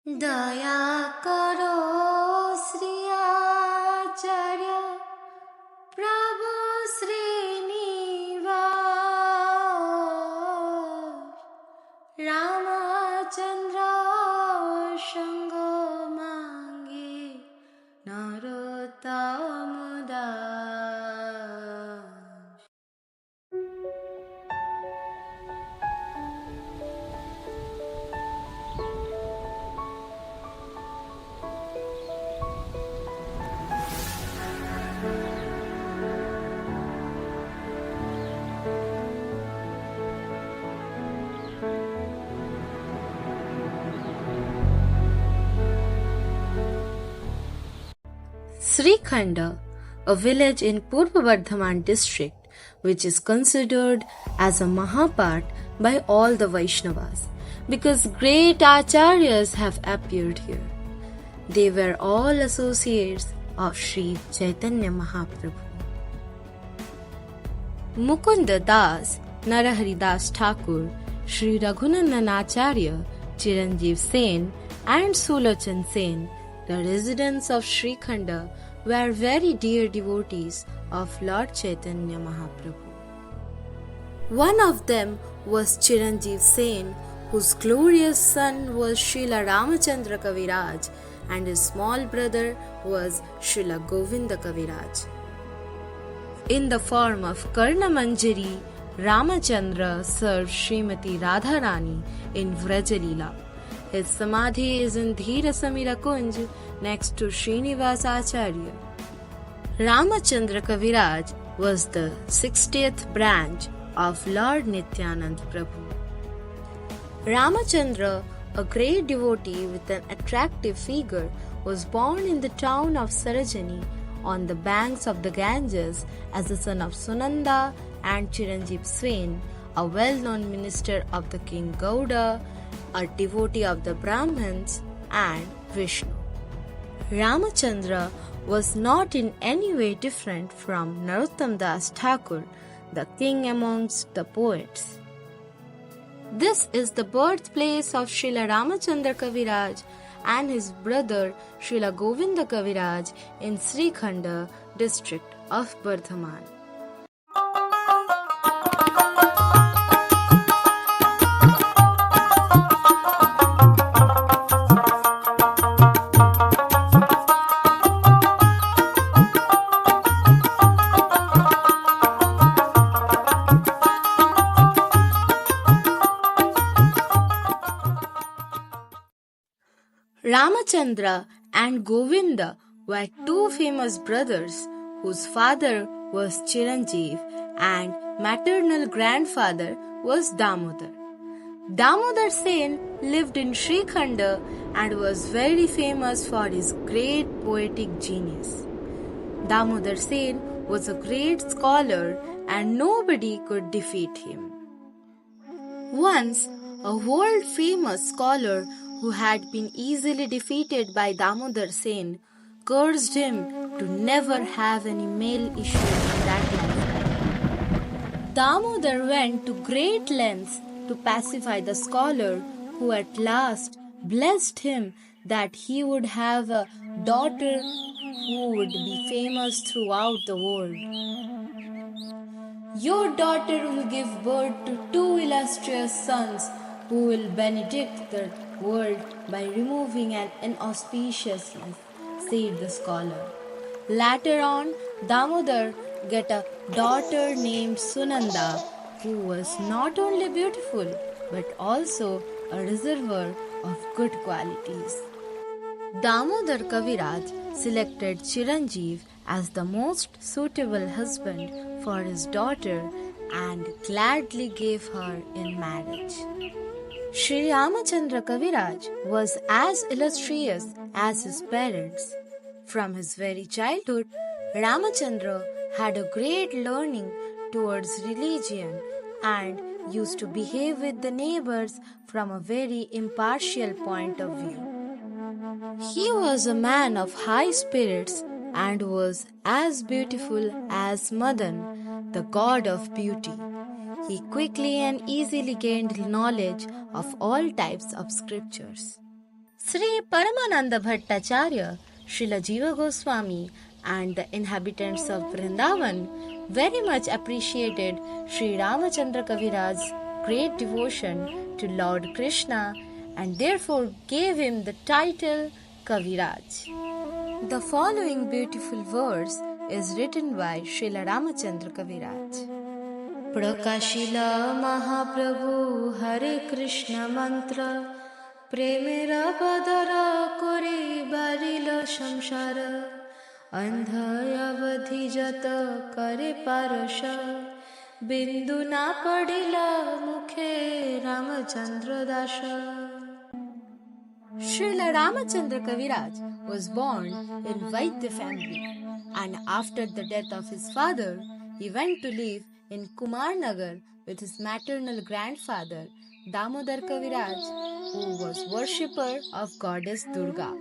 दया करो श्री आचार्य प्रभु श्रीनिवास रामचंद्र संग मांगे नरोत्तम दास। Srikhanda, a village in Purva Bardhaman district, which is considered as a Mahapat by all the Vaishnavas, because great acharyas have appeared here. They were all associates of Sri Chaitanya Mahaprabhu. Mukunda Das, Narahari Das Thakur, Sri Raghunandan Acharya, Chiranjeev Sen and Sulochan Sen, the residents of Srikhanda, were very dear devotees of Lord Chaitanya Mahaprabhu. One of them was Chiranjeev Sen, whose glorious son was Srila Ramachandra Kaviraj, and his small brother was Srila Govinda Kaviraj. In the form of Karna Manjari, Ramachandra served Srimati Radharani in Vrajalila. His samadhi is in Dhira Samira Kunj next to Srinivas Acharya. Ramachandra Kaviraj was the 60th branch of Lord Nityanand Prabhu. Ramachandra, a great devotee with an attractive figure, was born in the town of Sarajani on the banks of the Ganges as the son of Sunanda and Chiranjeev Swain, a well-known minister of the king Gauda, a devotee of the Brahmins, and Vishnu. Ramachandra was not in any way different from Narottam Das Thakur, the king amongst the poets. This is the birthplace of Srila Ramachandra Kaviraj and his brother Srila Govinda Kaviraj in Srikhanda district of Bardhaman. Ramachandra and Govinda were two famous brothers whose father was Chiranjeev and maternal grandfather was Damodar. Damodar Sen lived in Srikhanda and was very famous for his great poetic genius. Damodar Sen was a great scholar and nobody could defeat him. Once, a world-famous scholar who had been easily defeated by Damodar Sen cursed him to never have any male issue in that lifetime. Damodar went to great lengths to pacify the scholar, who at last blessed him that he would have a daughter who would be famous throughout the world. Your daughter will give birth to two illustrious sons who will benedict the world by removing an inauspiciousness, said the scholar. Later on, Damodar got a daughter named Sunanda, who was not only beautiful but also a reservoir of good qualities. Damodar Kaviraj selected Chiranjeev as the most suitable husband for his daughter and gladly gave her in marriage. Sri Ramachandra Kaviraj was as illustrious as his parents. From his very childhood, Ramachandra had a great learning towards religion and used to behave with the neighbors from a very impartial point of view. He was a man of high spirits and was as beautiful as Madan, the god of beauty. He quickly and easily gained knowledge of all types of scriptures. Sri Paramananda Bhattacharya, Srila Jiva Goswami, and the inhabitants of Vrindavan very much appreciated Sri Ramachandra Kaviraj's great devotion to Lord Krishna and therefore gave him the title Kaviraj. The following beautiful verse is written by Srila Ramachandra Kaviraj. Prakashila Mahaprabhu Harr Krishna mantra Premera padara kori barila samsara Andhaya vadhijata kare parasha Bindu na padila mukhe Ramachandra dasha. Srila Ramachandra Kaviraj was born in Vaidya family, and after the death of his father, he went to live in Kumarnagar with his maternal grandfather Damodar Kaviraj, who was worshipper of goddess Durga.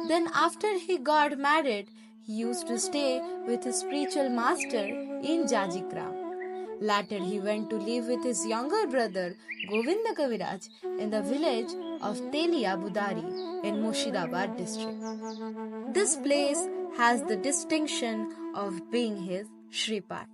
Then after he got married, he used to stay with his spiritual master in Jajigram. Later he went to live with his younger brother Govinda Kaviraj in the village of Telia Budari in Murshidabad district. This place has the distinction of being his Shripat.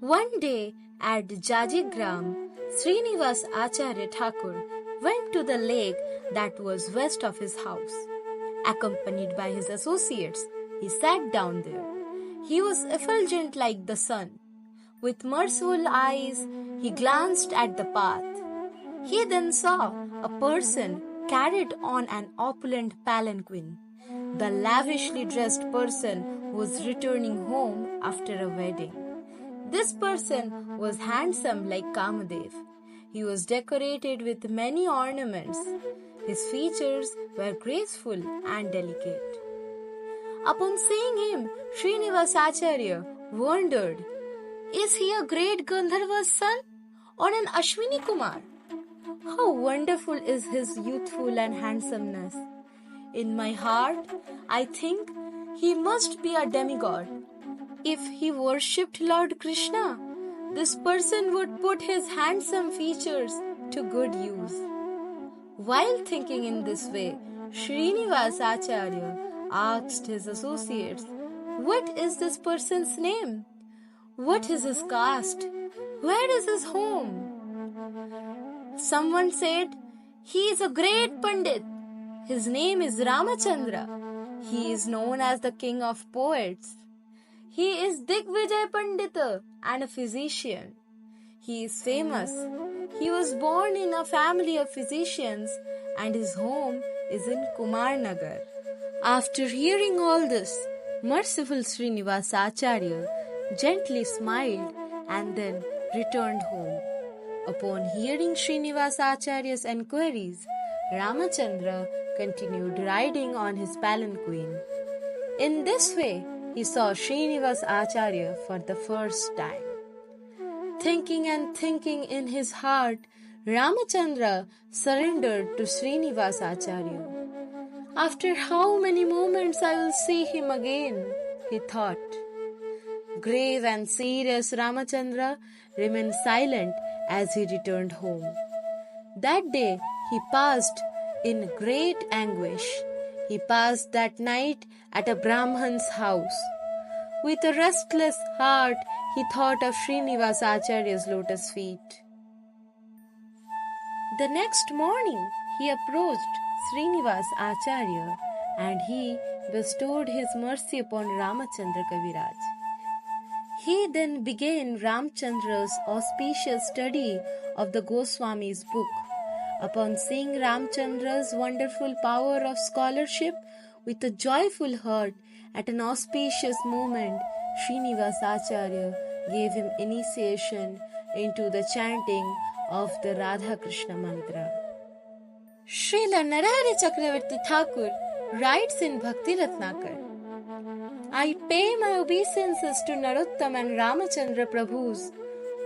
One day at Jajigram, Srinivas Acharya Thakur went to the lake that was west of his house. Accompanied by his associates, he sat down there. He was effulgent like the sun. With merciful eyes, he glanced at the path. He then saw a person carried on an opulent palanquin. The lavishly dressed person was returning home after a wedding. This person was handsome like Kamadev. He was decorated with many ornaments. His features were graceful and delicate. Upon seeing him, Srinivas Acharya wondered, is he a great Gandharva's son or an Ashwini Kumar? How wonderful is his youthful and handsomeness. In my heart, I think he must be a demigod. If he worshipped Lord Krishna, this person would put his handsome features to good use. While thinking in this way, Srinivas Acharya asked his associates, what is this person's name? What is his caste? Where is his home? Someone said, he is a great Pandit. His name is Ramachandra. He is known as the king of poets. He is Digvijay Pandita and a physician. He is famous. He was born in a family of physicians and his home is in Kumarnagar. After hearing all this, merciful Srinivas Acharya gently smiled and then returned home. Upon hearing Srinivas Acharya's enquiries, Ramachandra continued riding on his palanquin. In this way, he saw Srinivas Acharya for the first time. Thinking and thinking in his heart, Ramachandra surrendered to Srinivas Acharya. After how many moments I will see him again, he thought. Grave and serious Ramachandra remained silent as he returned home. That day he passed in great anguish. He passed that night at a Brahman's house. With a restless heart, he thought of Srinivas Acharya's lotus feet. The next morning, he approached Srinivas Acharya and he bestowed his mercy upon Ramachandra Kaviraj. He then began Ramachandra's auspicious study of the Goswami's book. Upon seeing Ramachandra's wonderful power of scholarship, with a joyful heart, at an auspicious moment, Srinivas Acharya gave him initiation into the chanting of the Radha Krishna mantra. Srila Narahari Chakravarti Thakur writes in Bhakti Ratnakar, I pay my obeisances to Narottam and Ramachandra Prabhus,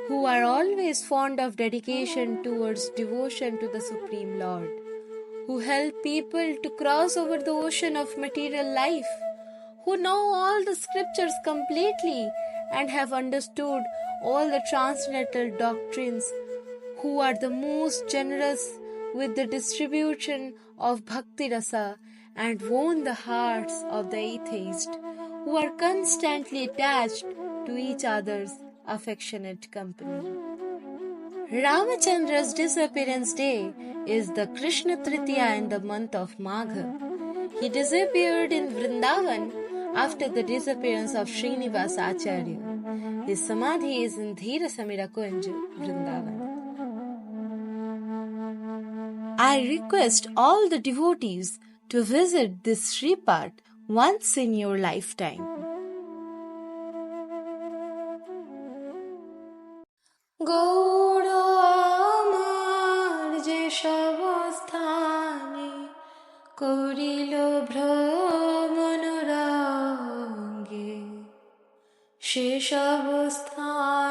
who are always fond of dedication towards devotion to the Supreme Lord, who help people to cross over the ocean of material life, who know all the scriptures completely and have understood all the transcendental doctrines, who are the most generous with the distribution of Bhakti Rasa and won the hearts of the atheist, who are constantly attached to each other's affectionate company. Ramachandra's disappearance day is the Krishna Tritiya in the month of Magha. He disappeared in Vrindavan after the disappearance of Srinivas Acharya. His samadhi is in Dhira Samira Kunj, Vrindavan. I request all the devotees to visit this Sripat once in your lifetime. Gaura Mandal shabasthane korilo bhramanrange she shabasthane